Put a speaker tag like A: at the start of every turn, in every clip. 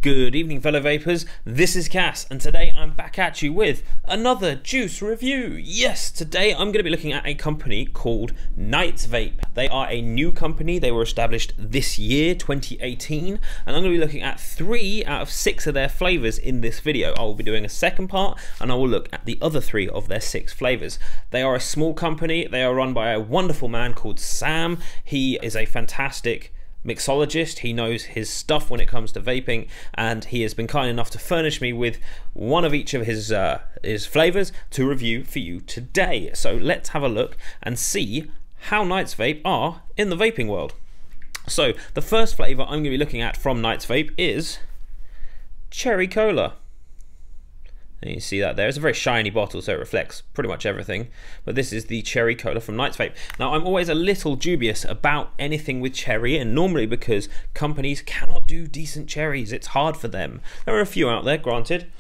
A: Good evening, fellow vapors. This is Cass, and today I'm back at you with another juice review. Yes, today I'm going to be looking at a company called Knights Vape. They are a new company. They were established this year, 2018, and I'm going to be looking at 3 out of 6 of their flavors in this video. I will be doing a second part, and I will look at the other 3 of their 6 flavors. They are a small company. They are run by a wonderful man called Sam. He is a fantastic mixologist. He knows his stuff when it comes to vaping, and he has been kind enough to furnish me with one of each of his flavors to review for you today. So let's have a look and see how Knights Vape are in the vaping world. So the first flavor I'm going to be looking at from Knights Vape is Cherry Cola. And you see that there. It's a very shiny bottle, so it reflects pretty much everything. But this is the Cherry Cola from Knights Vape. Now, I'm always a little dubious about anything with cherry, and normally because companies cannot do decent cherries. It's hard for them. There are a few out there, granted,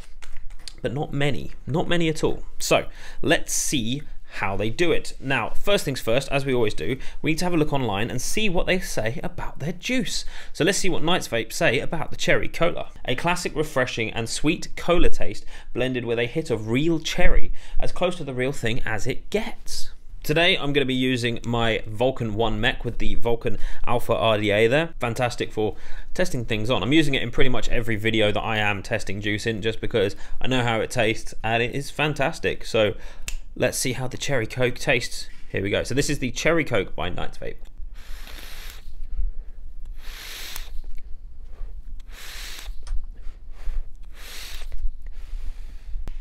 A: but not many. Not many at all. So, let's see how they do it. Now, first things first, as we always do, we need to have a look online and see what they say about their juice. So let's see what Knights Vape say about the Cherry Cola. A classic, refreshing and sweet cola taste blended with a hit of real cherry, as close to the real thing as it gets. Today I'm going to be using my Vulcan 1 mech with the Vulcan Alpha RDA there. Fantastic for testing things on. I'm using it in pretty much every video that I am testing juice in, just because I know how it tastes and it is fantastic. So let's see how the Cherry Coke tastes. Here we go. So this is the Cherry Coke by Knights Vape.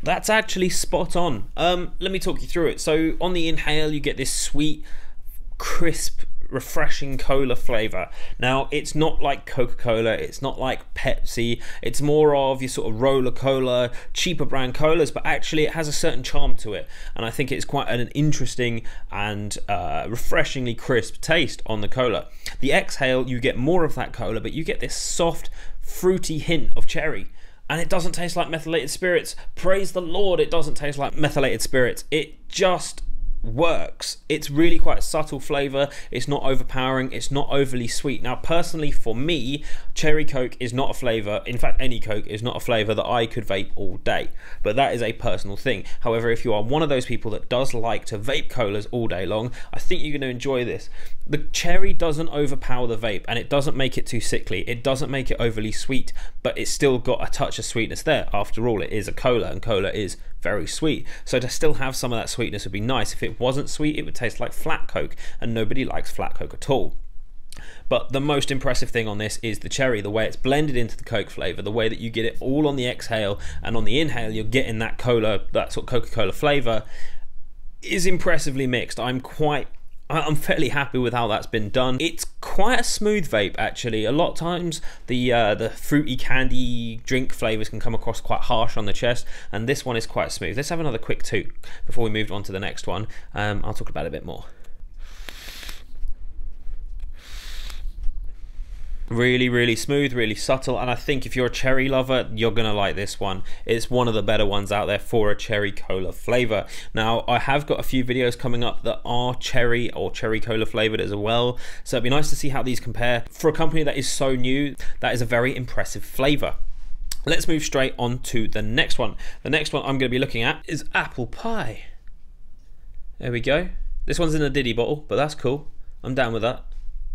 A: That's actually spot on. Let me talk you through it. So on the inhale, you get this sweet, crisp, refreshing cola flavor. Now, it's not like Coca-Cola, it's not like Pepsi, it's more of your sort of roller cola, cheaper brand colas, but actually it has a certain charm to it, and I think it's quite an interesting and refreshingly crisp taste on the cola. The exhale, you get more of that cola, but you get this soft, fruity hint of cherry. And it doesn't taste like methylated spirits. Praise the Lord, it doesn't taste like methylated spirits. It just works. It's really quite a subtle flavor. It's not overpowering. It's not overly sweet. Now, personally, for me, Cherry Coke is not a flavor. In fact, any Coke is not a flavor that I could vape all day. But that is a personal thing. However, if you are one of those people that does like to vape colas all day long, I think you're going to enjoy this. The cherry doesn't overpower the vape, and it doesn't make it too sickly. It doesn't make it overly sweet, but it's still got a touch of sweetness there. After all, it is a cola, and cola is very sweet. So to still have some of that sweetness would be nice. If it wasn't sweet, it would taste like flat Coke, and nobody likes flat Coke at all. But the most impressive thing on this is the cherry, the way it's blended into the Coke flavor, the way that you get it all on the exhale, and on the inhale you're getting that cola, that sort of Coca-Cola flavor, is impressively mixed. I'm fairly happy with how that's been done. It's quite a smooth vape, actually. A lot of times the fruity candy drink flavors can come across quite harsh on the chest, and this one is quite smooth. Let's have another quick toot before we move on to the next one. I'll talk about it a bit more. Really, really smooth, really subtle, and I think if you're a cherry lover, you're gonna like this one. It's one of the better ones out there for a cherry cola flavor. Now, I have got a few videos coming up that are cherry or cherry cola flavored as well, so it'd be nice to see how these compare. For a company that is so new, that is a very impressive flavor. Let's move straight on to the next one. The next one I'm gonna be looking at is apple pie. There we go. This one's in a Diddy bottle, but that's cool. I'm down with that.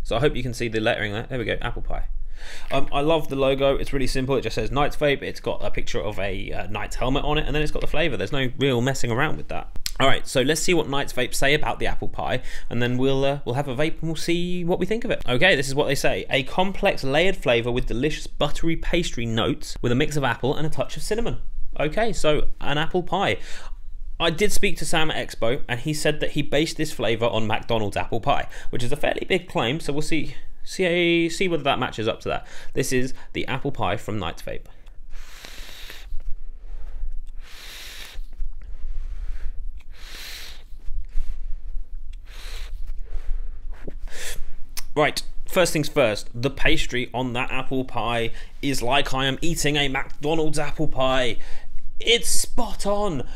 A: So I hope you can see the lettering there. There we go, apple pie. I love the logo. It's really simple. It just says Knights Vape. It's got a picture of a Knight's helmet on it, and then it's got the flavor. There's no real messing around with that. All right, so let's see what Knights Vape say about the apple pie, and then we'll have a vape and we'll see what we think of it. Okay, this is what they say. A complex layered flavor with delicious buttery pastry notes with a mix of apple and a touch of cinnamon. Okay, so an apple pie. I did speak to Sam at Expo, and he said that he based this flavour on McDonald's apple pie, which is a fairly big claim, so we'll see whether that matches up to that. This is the apple pie from Knights Vape. Right, first things first, the pastry on that apple pie is like I am eating a McDonald's apple pie. It's spot on.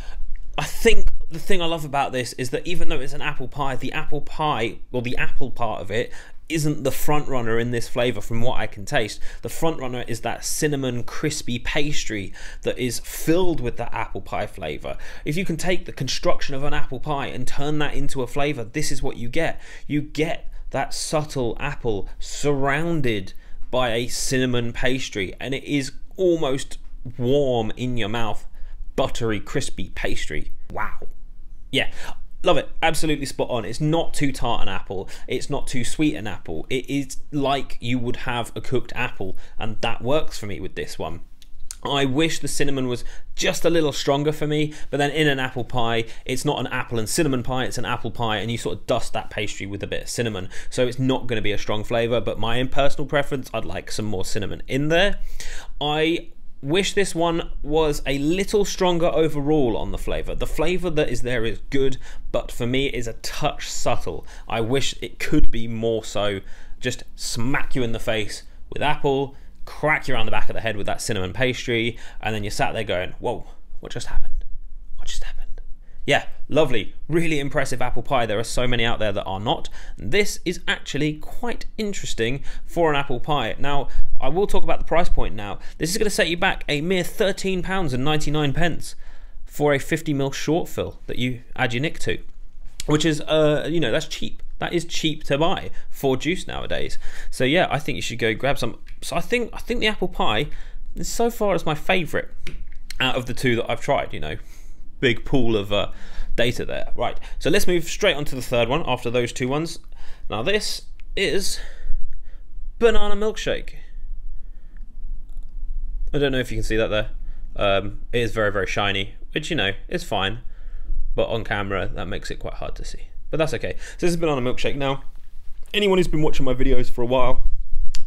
A: I think the thing I love about this is that even though it's an apple pie, the apple pie, or the apple part of it, isn't the front runner in this flavour from what I can taste. The front runner is that cinnamon crispy pastry that is filled with that apple pie flavour. If you can take the construction of an apple pie and turn that into a flavour, this is what you get. You get that subtle apple surrounded by a cinnamon pastry, and it is almost warm in your mouth, buttery crispy pastry. Wow. Yeah, love it. Absolutely spot on. It's not too tart an apple, it's not too sweet an apple. It is like you would have a cooked apple, and that works for me with this one. I wish the cinnamon was just a little stronger for me, but then in an apple pie, it's not an apple and cinnamon pie, it's an apple pie, and you sort of dust that pastry with a bit of cinnamon, so it's not going to be a strong flavour, but my own personal preference, I'd like some more cinnamon in there. I wish this one was a little stronger overall on the flavour. The flavour that is there is good, but for me it is a touch subtle. I wish it could be more so, just smack you in the face with apple, crack you around the back of the head with that cinnamon pastry, and then you're sat there going, whoa, what just happened? What just happened? Yeah, lovely, really impressive apple pie. There are so many out there that are not. This is actually quite interesting for an apple pie. Now, I will talk about the price point now. This is going to set you back a mere £13.99 for a 50ml short fill that you add your nick to, which is, you know, that's cheap. That is cheap to buy for juice nowadays. So yeah, I think you should go grab some. So I think the apple pie is so far is my favourite out of the two that I've tried, you know. Big pool of data there. Right, so let's move straight on to the third one after those two ones. Now this is Banana Milkshake. I don't know if you can see that there. It is very, very shiny, which, you know, is fine. But on camera, that makes it quite hard to see. But that's okay. So this is Banana Milkshake. Now, anyone who's been watching my videos for a while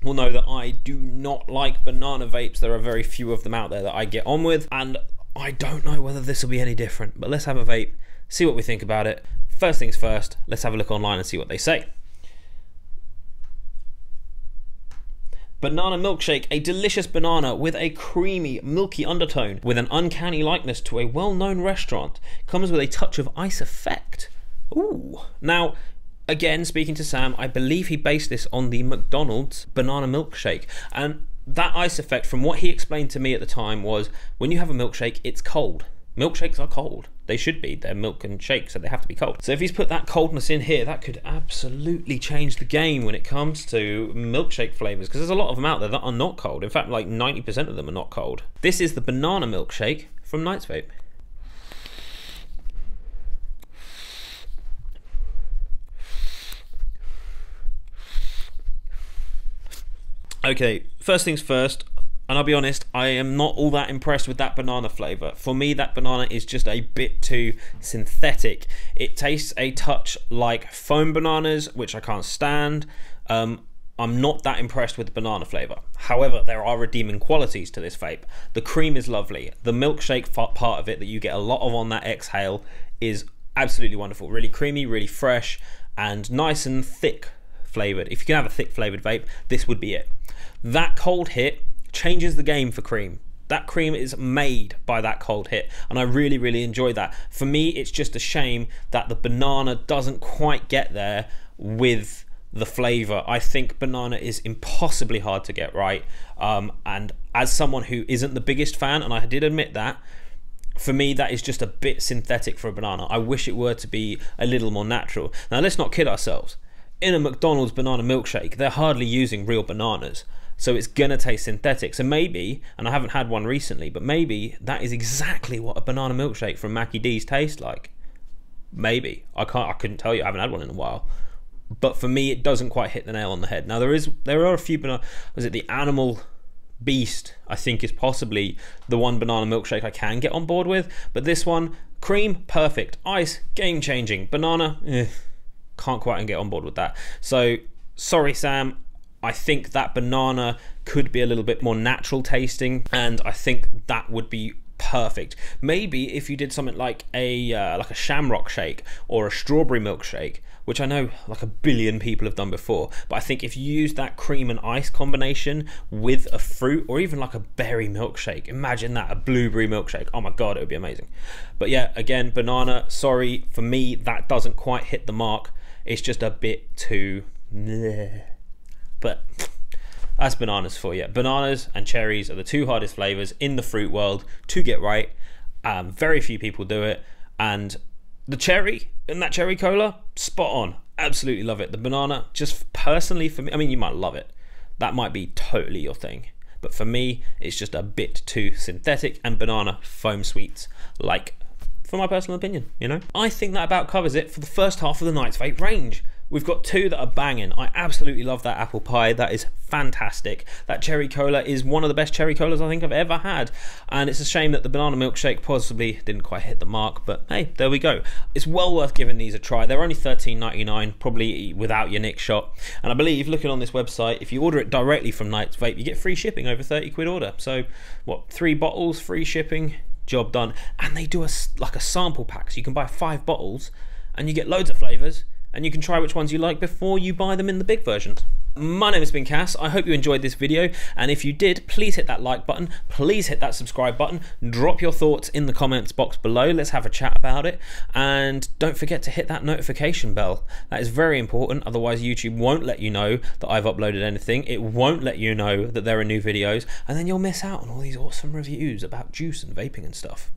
A: will know that I do not like banana vapes. There are very few of them out there that I get on with, and I don't know whether this will be any different. But let's have a vape, see what we think about it. First things first, let's have a look online and see what they say. Banana Milkshake, a delicious banana with a creamy, milky undertone with an uncanny likeness to a well-known restaurant. Comes with a touch of ice effect. Ooh. Now, again, speaking to Sam, I believe he based this on the McDonald's Banana Milkshake. And that ice effect, from what he explained to me at the time, was when you have a milkshake, it's cold. Milkshakes are cold. They should be. They're milk and shake, so they have to be cold. So if he's put that coldness in here, that could absolutely change the game when it comes to milkshake flavours, because there's a lot of them out there that are not cold. In fact, like 90% of them are not cold. This is the Banana Milkshake from Knights Vape. Okay, first things first, and I'll be honest, I am not all that impressed with that banana flavour. For me, that banana is just a bit too synthetic. It tastes a touch like foam bananas, which I can't stand. I'm not that impressed with the banana flavour. However, there are redeeming qualities to this vape. The cream is lovely. The milkshake part of it that you get a lot of on that exhale is absolutely wonderful. Really creamy, really fresh, and nice and thick flavoured. If you can have a thick flavoured vape, this would be it. That cold hit changes the game for cream. That cream is made by that cold hit, and I really, really enjoy that. For me, it's just a shame that the banana doesn't quite get there with the flavour. I think banana is impossibly hard to get right, and as someone who isn't the biggest fan, and I did admit that, for me that is just a bit synthetic for a banana. I wish it were to be a little more natural. Now let's not kid ourselves. In a McDonald's banana milkshake, they're hardly using real bananas, so it's gonna taste synthetic. So maybe, and I haven't had one recently, but maybe that is exactly what a banana milkshake from Mackie D's tastes like. Maybe. I couldn't tell you, I haven't had one in a while. But for me, it doesn't quite hit the nail on the head. Now there are a few banana, was it the Animal Beast, I think, is possibly the one banana milkshake I can get on board with, but this one, cream, perfect. Ice, game changing. Banana, can't quite get on board with that. So sorry, Sam, I think that banana could be a little bit more natural tasting, and I think that would be perfect. Maybe if you did something like a shamrock shake or a strawberry milkshake, which I know like a billion people have done before, but I think if you use that cream and ice combination with a fruit, or even like a berry milkshake, imagine that, a blueberry milkshake, oh my god, it would be amazing. But yeah, again, banana, sorry, for me that doesn't quite hit the mark. It's just a bit too bleh. But that's bananas for you. Bananas and cherries are the two hardest flavors in the fruit world to get right. Very few people do it. And the cherry in that cherry cola, spot on. Absolutely love it. The banana, just personally for me, I mean, you might love it. That might be totally your thing. But for me, it's just a bit too synthetic, and banana foam sweets, like, for my personal opinion, you know? I think that about covers it for the first half of the Knights Vape range. We've got two that are banging. I absolutely love that apple pie. That is fantastic. That cherry cola is one of the best cherry colas I think I've ever had. And it's a shame that the banana milkshake possibly didn't quite hit the mark, but hey, there we go. It's well worth giving these a try. They're only $13.99, probably without your nick shot. And I believe, looking on this website, if you order it directly from Knights Vape, you get free shipping over 30 quid order. So what, 3 bottles, free shipping, job done. And they do like a sample pack, so you can buy 5 bottles and you get loads of flavors, and you can try which ones you like before you buy them in the big versions. My name has been Cass. I hope you enjoyed this video, and if you did, please hit that like button, please hit that subscribe button, drop your thoughts in the comments box below, let's have a chat about it, and don't forget to hit that notification bell. That is very important, otherwise YouTube won't let you know that I've uploaded anything, it won't let you know that there are new videos, and then you'll miss out on all these awesome reviews about juice and vaping and stuff.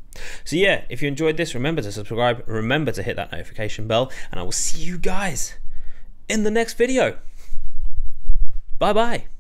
A: So yeah, if you enjoyed this, remember to subscribe, remember to hit that notification bell, and I will see you guys in the next video. Bye bye.